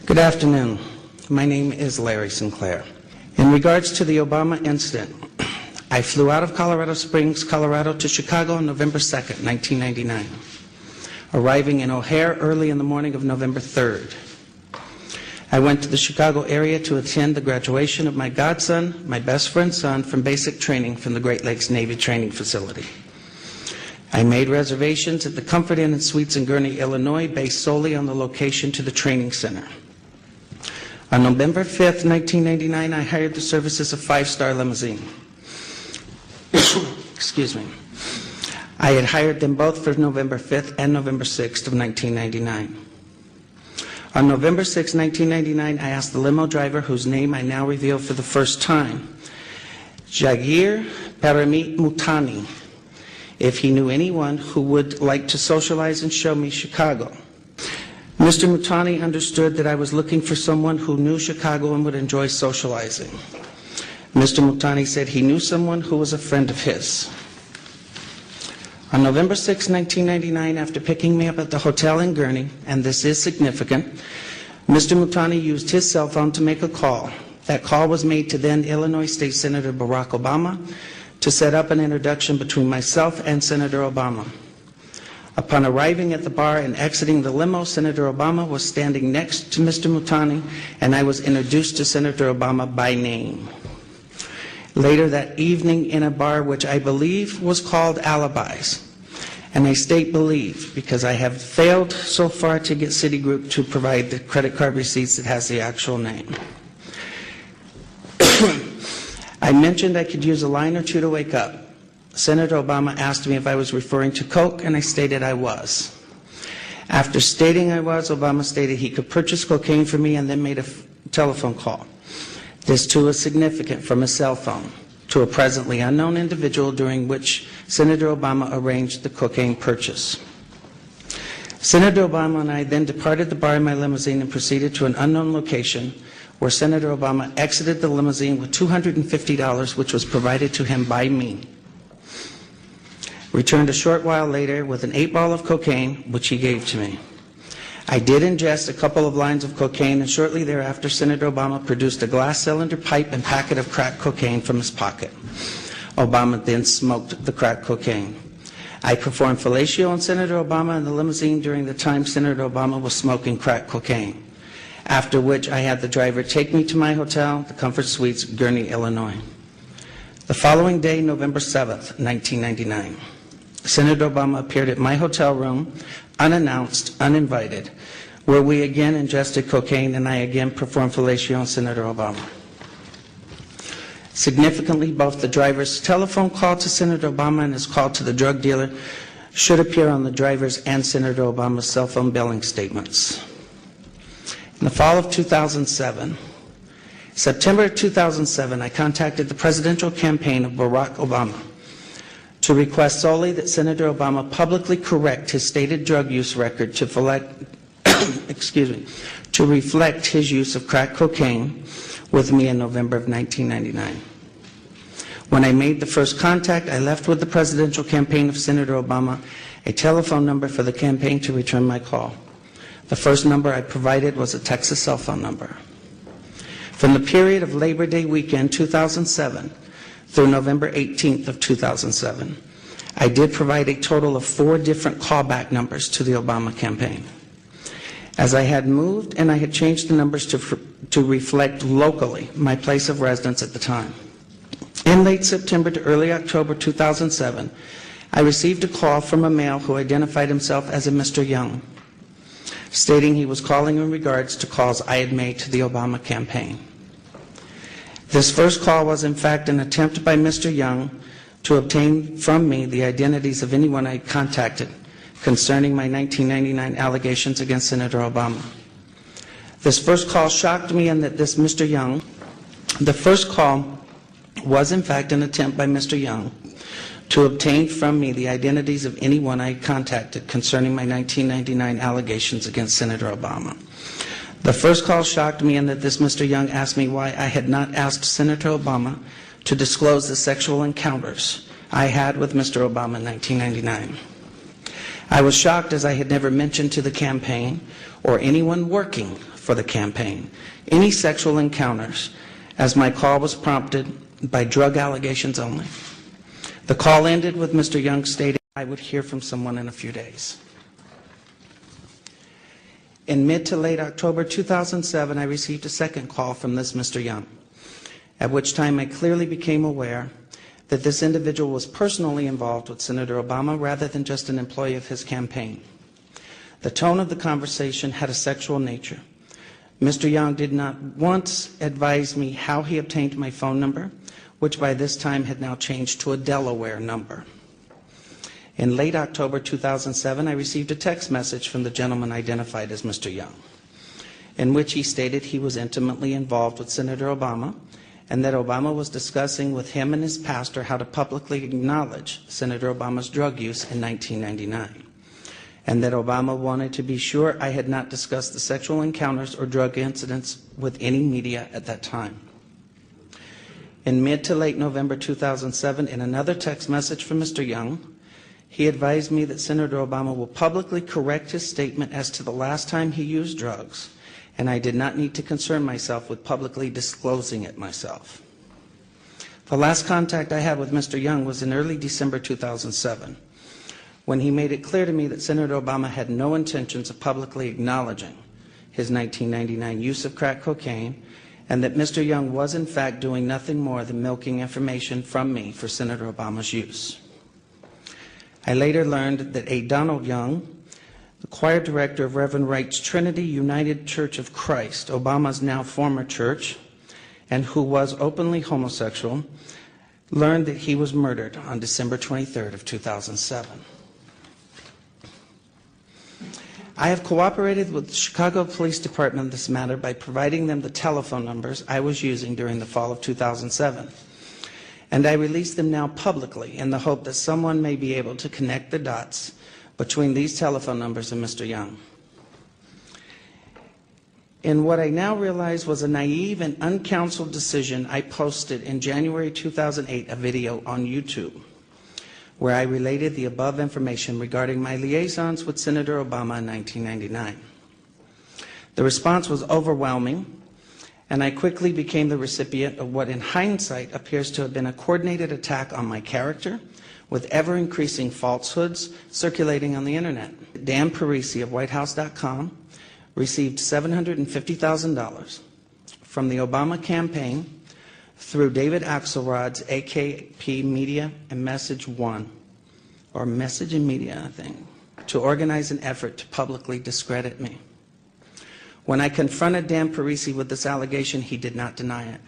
Good afternoon. My name is Larry Sinclair. In regards to the Obama incident, I flew out of Colorado Springs, Colorado to Chicago on November 2nd, 1999, arriving in O'Hare early in the morning of November 3rd. I went to the Chicago area to attend the graduation of my godson, my best friend's son, from basic training from the Great Lakes Navy Training Facility. I made reservations at the Comfort Inn and Suites in Gurnee, Illinois, based solely on the location to the training center. On November 5th, 1999, I hired the services of Five-Star Limousine. Excuse me. I had hired them both for November 5th and November 6th of 1999. On November 6, 1999, I asked the limo driver, whose name I now reveal for the first time, Jagir Paramit Mutani, if he knew anyone who would like to socialize and show me Chicago. Mr. Mutani understood that I was looking for someone who knew Chicago and would enjoy socializing. Mr. Mutani said he knew someone who was a friend of his. On November 6, 1999, after picking me up at the hotel in Gurnee, and this is significant, Mr. Mutani used his cell phone to make a call. That call was made to then Illinois State Senator Barack Obama to set up an introduction between myself and Senator Obama. Upon arriving at the bar and exiting the limo, Senator Obama was standing next to Mr. Mutani, and I was introduced to Senator Obama by name. Later that evening, in a bar which I believe was called Alibis, and I state believe because I have failed so far to get Citigroup to provide the credit card receipts that has the actual name. I mentioned I could use a line or two to wake up. Senator Obama asked me if I was referring to coke, and I stated I was. After stating I was, Obama stated he could purchase cocaine for me and then made a telephone call. This too is significant, from a cell phone to a presently unknown individual, during which Senator Obama arranged the cocaine purchase. Senator Obama and I then departed the bar in my limousine and proceeded to an unknown location where Senator Obama exited the limousine with $250, which was provided to him by me. Returned a short while later with an 8-ball of cocaine, which he gave to me. I did ingest a couple of lines of cocaine, and shortly thereafter, Senator Obama produced a glass cylinder pipe and packet of crack cocaine from his pocket. Obama then smoked the crack cocaine. I performed fellatio on Senator Obama in the limousine during the time Senator Obama was smoking crack cocaine, after which I had the driver take me to my hotel, the Comfort Suites, Gurnee, Illinois. The following day, November 7th, 1999, Senator Obama appeared at my hotel room, unannounced, uninvited, where we again ingested cocaine, and I again performed fellatio on Senator Obama. Significantly, both the driver's telephone call to Senator Obama and his call to the drug dealer should appear on the driver's and Senator Obama's cell phone billing statements. In the fall of 2007, September 2007, I contacted the presidential campaign of Barack Obama to request solely that Senator Obama publicly correct his stated drug use record to reflect his use of crack cocaine with me in November of 1999. When I made the first contact, I left with the presidential campaign of Senator Obama a telephone number for the campaign to return my call. The first number I provided was a Texas cell phone number. From the period of Labor Day weekend 2007 through November 18th of 2007, I did provide a total of 4 different callback numbers to the Obama campaign. As I had moved and I had changed the numbers to reflect locally my place of residence at the time. In late September to early October 2007, I received a call from a male who identified himself as a Mr. Young, stating he was calling in regards to calls I had made to the Obama campaign. This first call was in fact an attempt by Mr. Young to obtain from me the identities of anyone I had contacted concerning my 1999 allegations against Senator Obama. This first call shocked me in that this Mr. Young, the first call was in fact an attempt by Mr. Young to obtain from me the identities of anyone I had contacted concerning my 1999 allegations against Senator Obama. The first call shocked me in that this Mr. Young asked me why I had not asked Senator Obama to disclose the sexual encounters I had with Mr. Obama in 1999. I was shocked, as I had never mentioned to the campaign or anyone working for the campaign, any sexual encounters, as my call was prompted by drug allegations only. The call ended with Mr. Young stating I would hear from someone in a few days. In mid to late October 2007, I received a second call from this Mr. Young, at which time I clearly became aware that this individual was personally involved with Senator Obama rather than just an employee of his campaign. The tone of the conversation had a sexual nature. Mr. Young did not once advise me how he obtained my phone number, which by this time had now changed to a Delaware number. In late October 2007, I received a text message from the gentleman identified as Mr. Young, in which he stated he was intimately involved with Senator Obama and that Obama was discussing with him and his pastor how to publicly acknowledge Senator Obama's drug use in 1999, and that Obama wanted to be sure I had not discussed the sexual encounters or drug incidents with any media at that time. In mid to late November 2007, in another text message from Mr. Young, he advised me that Senator Obama will publicly correct his statement as to the last time he used drugs, and I did not need to concern myself with publicly disclosing it myself. The last contact I had with Mr. Young was in early December 2007, when he made it clear to me that Senator Obama had no intentions of publicly acknowledging his 1999 use of crack cocaine, and that Mr. Young was in fact doing nothing more than milking information from me for Senator Obama's use. I later learned that A. Donald Young, the choir director of Reverend Wright's Trinity United Church of Christ, Obama's now former church, and who was openly homosexual, learned that he was murdered on December 23rd of 2007. I have cooperated with the Chicago Police Department in this matter by providing them the telephone numbers I was using during the fall of 2007. And I release them now publicly in the hope that someone may be able to connect the dots between these telephone numbers and Mr. Young. In what I now realize was a naive and uncounseled decision, I posted in January 2008 a video on YouTube where I related the above information regarding my liaisons with Senator Obama in 1999. The response was overwhelming, and I quickly became the recipient of what in hindsight appears to have been a coordinated attack on my character, with ever-increasing falsehoods circulating on the internet. Dan Parisi of WhiteHouse.com received $750,000 from the Obama campaign through David Axelrod's AKP Media and Message One, or Message and Media, I think, to organize an effort to publicly discredit me. When I confronted Dan Parisi with this allegation, he did not deny it.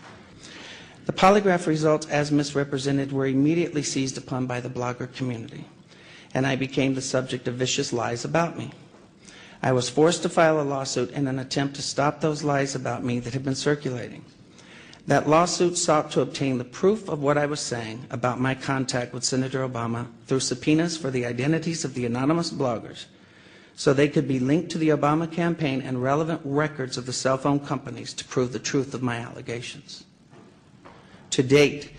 The polygraph results, as misrepresented, were immediately seized upon by the blogger community, and I became the subject of vicious lies about me. I was forced to file a lawsuit in an attempt to stop those lies about me that had been circulating. That lawsuit sought to obtain the proof of what I was saying about my contact with Senator Obama through subpoenas for the identities of the anonymous bloggers, so they could be linked to the Obama campaign and relevant records of the cell phone companies to prove the truth of my allegations. To date,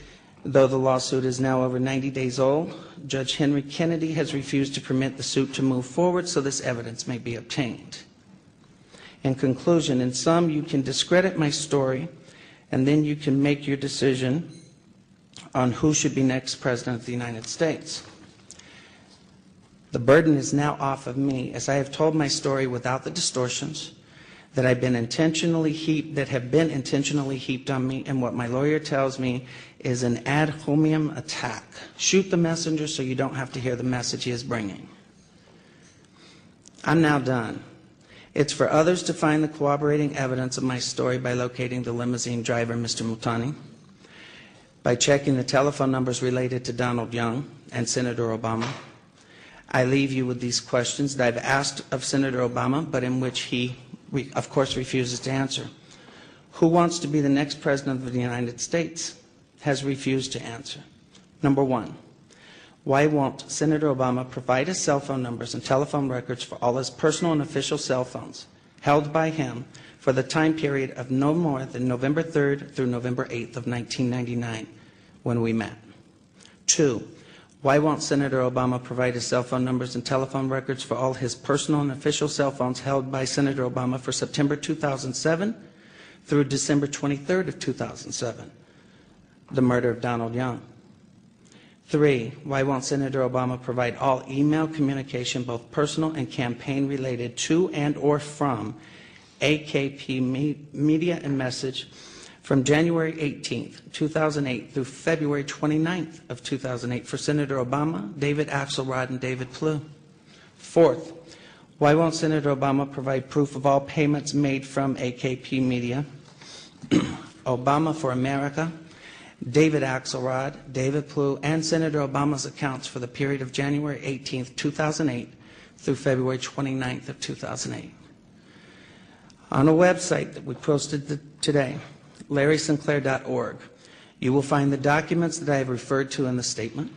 though the lawsuit is now over 90 days old, Judge Henry Kennedy has refused to permit the suit to move forward so this evidence may be obtained. In conclusion, in sum, you can discredit my story, and then you can make your decision on who should be next President of the United States. The burden is now off of me, as I have told my story without the distortions that have been intentionally heaped on me, and what my lawyer tells me is an ad hominem attack. Shoot the messenger so you don't have to hear the message he is bringing. I'm now done. It's for others to find the corroborating evidence of my story by locating the limousine driver, Mr. Mutani, by checking the telephone numbers related to Donald Young and Senator Obama. I leave you with these questions that I've asked of Senator Obama, but in which he, of course, refuses to answer. Who wants to be the next President of the United States? Has refused to answer. Number one, why won't Senator Obama provide his cell phone numbers and telephone records for all his personal and official cell phones held by him for the time period of no more than November 3rd through November 8th of 1999 when we met? Two, Why won't Senator Obama provide his cell phone numbers and telephone records for all his personal and official cell phones held by Senator Obama for September 2007 through December 23rd of 2007, the murder of Donald Young? 3, why won't Senator Obama provide all email communication, both personal and campaign related to and or from AKP Media and Message from January 18th, 2008 through February 29th of 2008 for Senator Obama, David Axelrod, and David Plouffe? 4th, why won't Senator Obama provide proof of all payments made from AKP Media, Obama for America, David Axelrod, David Plouffe, and Senator Obama's accounts for the period of January 18th, 2008 through February 29th of 2008? On a website that we posted today, LarrySinclair.org, you will find the documents that I have referred to in the statement.